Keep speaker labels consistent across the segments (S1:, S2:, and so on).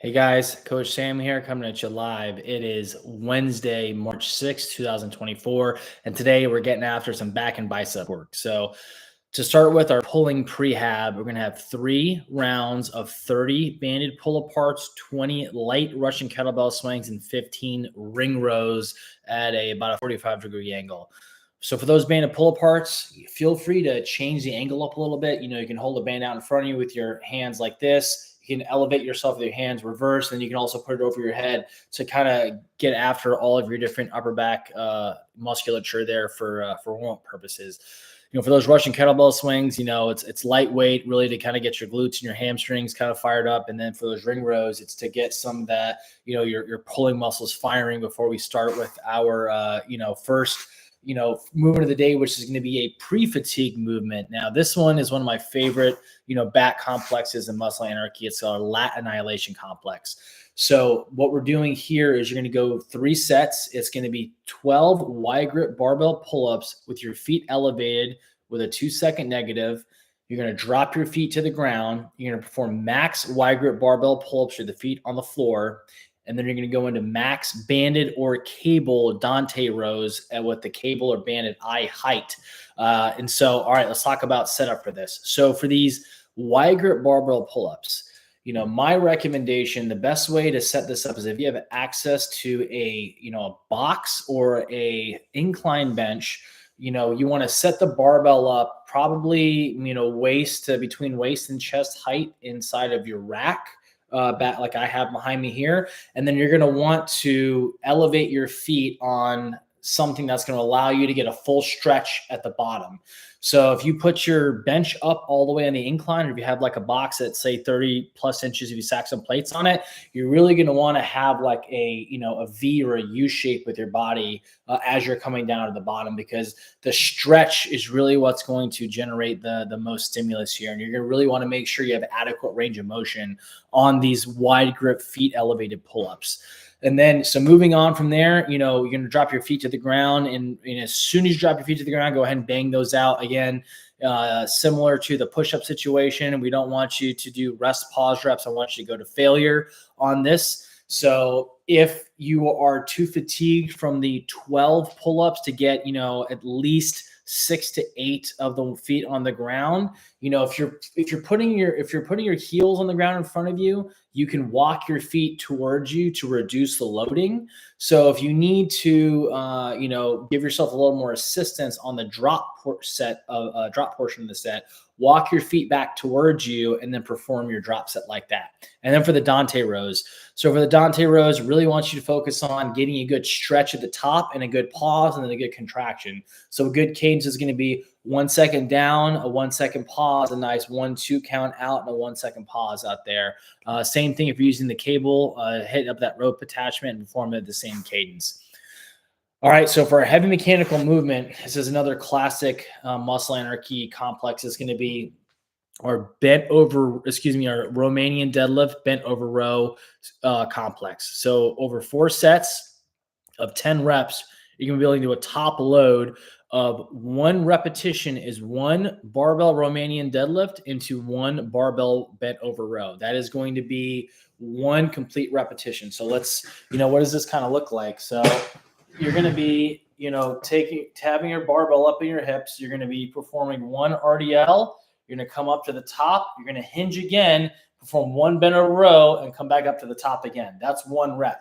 S1: Hey guys, Coach Sam here coming at you live. It is Wednesday, March 6th, 2024, and today we're getting after some back and bicep work. So, to start with our pulling prehab, we're going to have 3 rounds of 30 banded pull aparts, 20 light Russian kettlebell swings, and 15 ring rows at about a 45-degree angle. So for those banded pull aparts, feel free to change the angle up a little bit. You can hold the band out in front of you with your hands like this. You can elevate yourself with your hands reversed, and you can also put it over your head to kind of get after all of your different upper back musculature there for warm-up purposes. For those Russian kettlebell swings, it's lightweight, really to kind of get your glutes and your hamstrings kind of fired up. And then for those ring rows, it's to get some of that, your pulling muscles firing before we start with our, first movement of the day, which is going to be a pre-fatigue movement. Now, this one is one of my favorite, back complexes in Muscle Anarchy. It's called a lat annihilation complex. So what we're doing here is you're going to go 3 sets. It's going to be 12 wide grip barbell pull-ups with your feet elevated with a 2-second negative. You're going to drop your feet to the ground. You're going to perform max wide grip barbell pull-ups with the feet on the floor. And then you're going to go into max banded or cable Dante rows with the cable or banded eye height. And so, all right, let's talk about setup for this. So for these wide grip barbell pull-ups, my recommendation, the best way to set this up is if you have access to a box or a incline bench, you want to set the barbell up probably, waist to between waist and chest height inside of your rack. Back like I have behind me here. And then you're going to want to elevate your feet on something that's going to allow you to get a full stretch at the bottom. So if you put your bench up all the way on the incline, or if you have like a box that's say 30 plus inches, if you stack some plates on it, you're really going to want to have like a V or a U shape with your body as you're coming down to the bottom, because the stretch is really what's going to generate the most stimulus here. And you're going to really want to make sure you have adequate range of motion on these wide grip feet elevated pull-ups. And then, so moving on from there, you're going to drop your feet to the ground. And as soon as you drop your feet to the ground, go ahead and bang those out. Again, similar to the push-up situation, we don't want you to do rest pause reps. I want you to go to failure on this. So if you are too fatigued from the 12 pull-ups to get, at least 6 to 8 of the feet on the ground, if you're putting your heels on the ground in front of you, you can walk your feet towards you to reduce the loading. So if you need to, give yourself a little more assistance on the drop portion of the set, walk your feet back towards you and then perform your drop set like that. And then for the Dante rows. So for the Dante rows, really want you to focus on getting a good stretch at the top and a good pause and then a good contraction. So a good cadence is going to be 1 second down, a 1 second pause, a nice 1-2 count out, and a 1 second pause out there. Same thing if you're using the cable, hit up that rope attachment and perform it at the same cadence. All right, so for a heavy mechanical movement, this is another classic Muscle Anarchy complex. It's going to be our Romanian deadlift bent over row complex. So over 4 sets of 10 reps, you're going to be able to do a top load of 1 repetition is 1 barbell Romanian deadlift into 1 barbell bent over row. That is going to be 1 complete repetition. So let's, what does this kind of look like? So you're going to be, having your barbell up in your hips. You're going to be performing 1 RDL. You're going to come up to the top. You're going to hinge again, perform 1 bent over row, and come back up to the top again. That's 1 rep.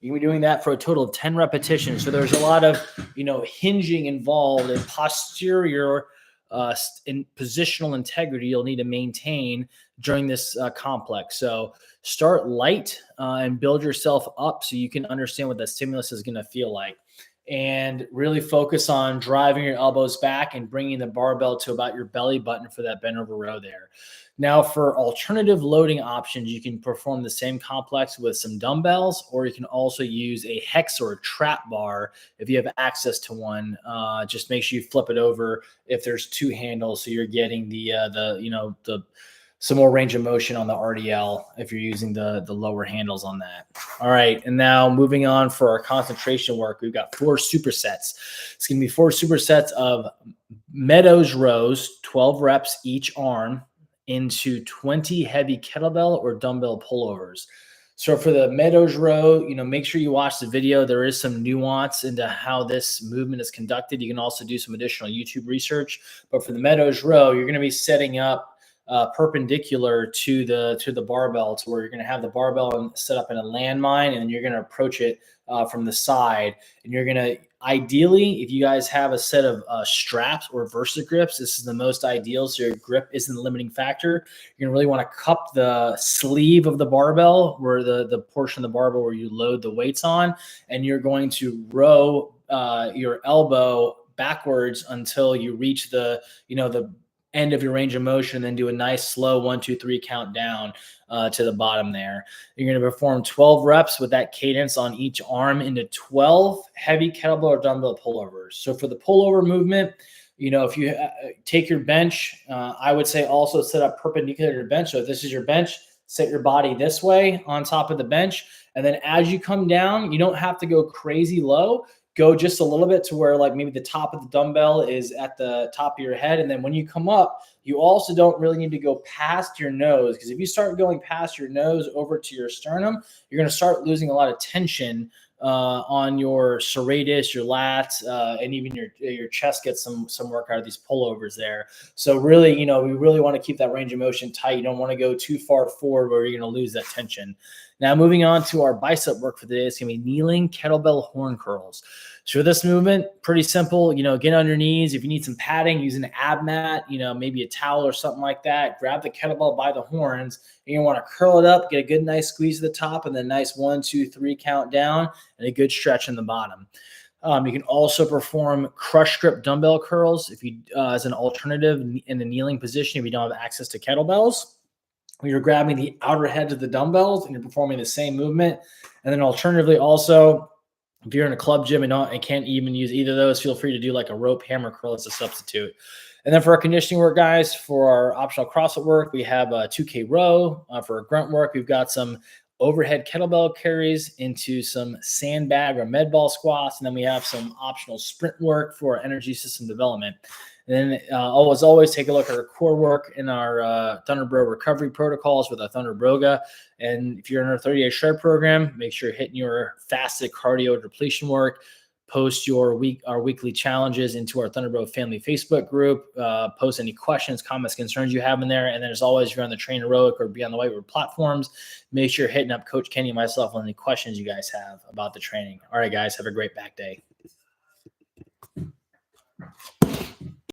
S1: You're going to be doing that for a total of 10 repetitions. So there's a lot of, hinging involved and posterior in positional integrity you'll need to maintain during this complex. So start light and build yourself up so you can understand what that stimulus is going to feel like. And really focus on driving your elbows back and bringing the barbell to about your belly button for that bent over row there. Now, for alternative loading options, you can perform the same complex with some dumbbells, or you can also use a hex or a trap bar if you have access to one. Just make sure you flip it over if there's 2 handles, so you're getting some more range of motion on the RDL if you're using the lower handles on that. All right, and now moving on for our concentration work, we've got 4 supersets. It's going to be 4 supersets of Meadows rows, 12 reps each arm, into 20 heavy kettlebell or dumbbell pullovers. So for the Meadows row, make sure you watch the video. There is some nuance into how this movement is conducted. You can also do some additional YouTube research. But for the Meadows row, you're going to be setting up perpendicular to the barbell, to where you're going to have the barbell set up in a landmine, and then you're going to approach it from the side. And you're going to, ideally, if you guys have a set of straps or Versa grips, this is the most ideal. So your grip isn't the limiting factor. You're going to really want to cup the sleeve of the barbell, where the portion of the barbell where you load the weights on, and you're going to row your elbow backwards until you reach the end of your range of motion, and then do a nice slow 1, 2, 3 count down to the bottom there. You're going to perform 12 reps with that cadence on each arm into 12 heavy kettlebell or dumbbell pullovers. So for the pullover movement, if you take your bench, I would say also set up perpendicular to your bench. So if this is your bench, set your body this way on top of the bench. And then as you come down, you don't have to go crazy low. Go just a little bit to where like maybe the top of the dumbbell is at the top of your head. And then when you come up, you also don't really need to go past your nose, because if you start going past your nose over to your sternum, you're going to start losing a lot of tension on your serratus, your lats, and even your chest gets some work out of these pullovers there. So really, we really want to keep that range of motion tight. You don't want to go too far forward where you're going to lose that tension. Now, moving on to our bicep work for today, it's going to be kneeling kettlebell horn curls. So this movement, pretty simple. Get on your knees. If you need some padding, use an ab mat, maybe a towel or something like that. Grab the kettlebell by the horns, and you want to curl it up, get a good nice squeeze at the top, and then nice 1, 2, 3 count down, and a good stretch in the bottom. You can also perform crush grip dumbbell curls if you as an alternative in the kneeling position if you don't have access to kettlebells. You're grabbing the outer heads of the dumbbells and you're performing the same movement. And then alternatively, also, if you're in a club gym and can't even use either of those, feel free to do like a rope hammer curl as a substitute. And then for our conditioning work, guys, for our optional CrossFit work, we have a 2K row. For our grunt work, we've got some overhead kettlebell carries into some sandbag or med ball squats. And then we have some optional sprint work for energy system development. And then always take a look at our core work in our Thunderbro recovery protocols with our Thunderbroga. And if you're in our 30-day shred program, make sure you're hitting your fasted cardio depletion work. Post our weekly challenges into our Thunderbro family Facebook group. Post any questions, comments, concerns you have in there. And then as always, if you're on the Train Heroic or Beyond the Whiteboard platforms, make sure you're hitting up Coach Kenny and myself on any questions you guys have about the training. All right, guys, have a great back day.